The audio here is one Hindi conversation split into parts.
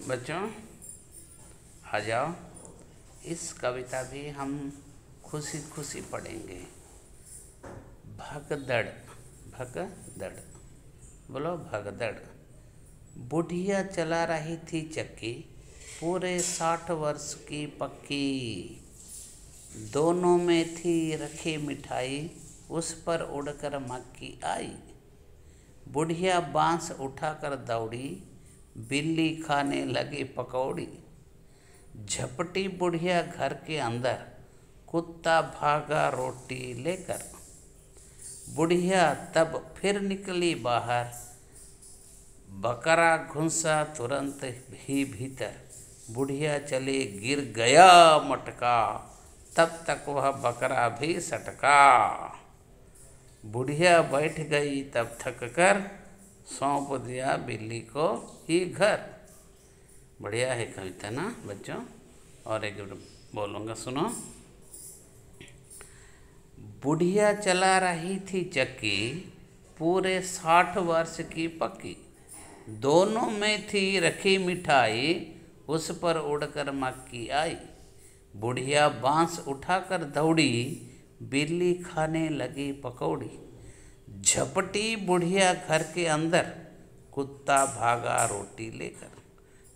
बच्चों आ जाओ, इस कविता भी हम खुशी खुशी पढ़ेंगे। भगदड़, भगदड़, बोलो भगदड़। बुढ़िया चला रही थी चक्की, पूरे 60 वर्ष की पक्की। दोनों में थी रखी मिठाई, उस पर उड़कर मक्खी आई। बुढ़िया बांस उठाकर दौड़ी, बिल्ली खाने लगी पकौड़ी। झपटी बुढ़िया घर के अंदर, कुत्ता भागा रोटी लेकर। बुढ़िया तब फिर निकली बाहर, बकरा घुसा तुरंत ही भीतर। बुढ़िया चली गिर गया मटका, तब तक वह बकरा भी सटका। बुढ़िया बैठ गई तब थक कर, सौंप दिया बिल्ली को ही घर। बढ़िया है कविता ना बच्चों। और एक बोलूँगा, सुनो। बुढ़िया चला रही थी चक्की, पूरे 60 वर्ष की पक्की। दोनों में थी रखी मिठाई, उस पर उड़कर मक्खी आई। बुढ़िया बांस उठाकर दौड़ी, बिल्ली खाने लगी पकौड़ी। झपटी बुढ़िया घर के अंदर, कुत्ता भागा रोटी लेकर।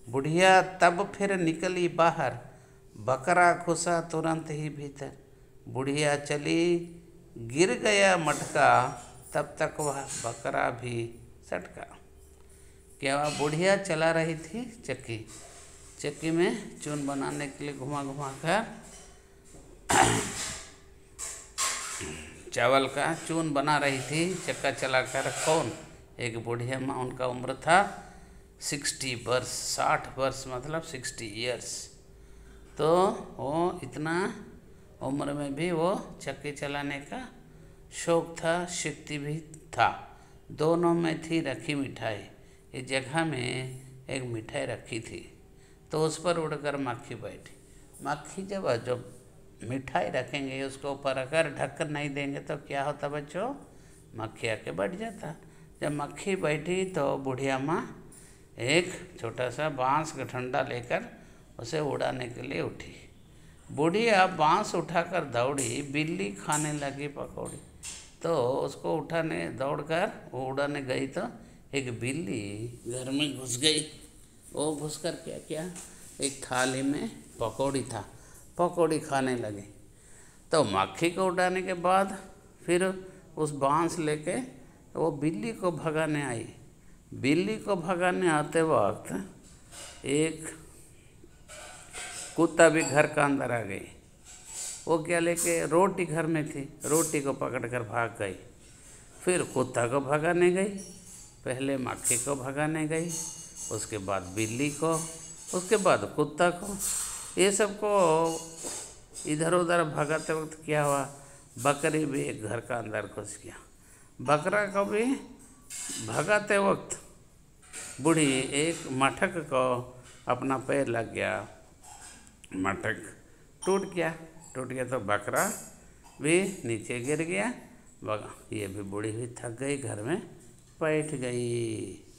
बुढ़िया तब फिर निकली बाहर, बकरा घुसा तुरंत ही भीतर। बुढ़िया चली गिर गया मटका, तब तक वह बकरा भी सटका। क्या हुआ? बुढ़िया चला रही थी चक्की, चक्की में चून बनाने के लिए घुमा घुमा कर चावल का चून बना रही थी। चक्का चलाकर कौन? एक बुढ़िया माँ। उनका उम्र था 60 वर्ष, 60 वर्ष मतलब 60 ईयर्स। तो वो इतना उम्र में भी वो चक्की चलाने का शौक था, शक्ति भी था। दोनों में थी रखी मिठाई। इस जगह में एक मिठाई रखी थी, तो उस पर उड़कर मक्खी बैठी। मक्खी जब मिठाई रखेंगे, उसको ऊपर अगर ढक्कन नहीं देंगे तो क्या होता बच्चों? मक्खी आके बैठ जाता। जब मक्खी बैठी तो बुढ़िया माँ एक छोटा सा बांस का डंडा लेकर उसे उड़ाने के लिए उठी। बुढ़िया बांस उठाकर दौड़ी, बिल्ली खाने लगी पकौड़ी। तो उसको उठाने दौड़कर वो उड़ाने गई तो एक बिल्ली घर में घुस गई। वो घुसकर क्या किया? एक थाली में पकौड़ी था, पकौड़ी खाने लगी। तो मक्खी को उड़ाने के बाद फिर उस बांस लेके वो बिल्ली को भगाने आई। बिल्ली को भगाने आते वक्त एक कुत्ता भी घर का अंदर आ गई। वो क्या लेके? रोटी घर में थी, रोटी को पकड़कर भाग गई। फिर कुत्ता को भगाने गई, पहले मक्खी को भगाने गई, उसके बाद बिल्ली को, उसके बाद कुत्ता को। ये सबको इधर उधर भगाते वक्त क्या हुआ? बकरी भी एक घर का अंदर घुस गया। बकरा को भी भगाते वक्त बूढ़ी एक मटक को अपना पैर लग गया, मटक टूट गया तो बकरा भी नीचे गिर गया। ये भी बूढ़ी भी थक गई, घर में बैठ गई।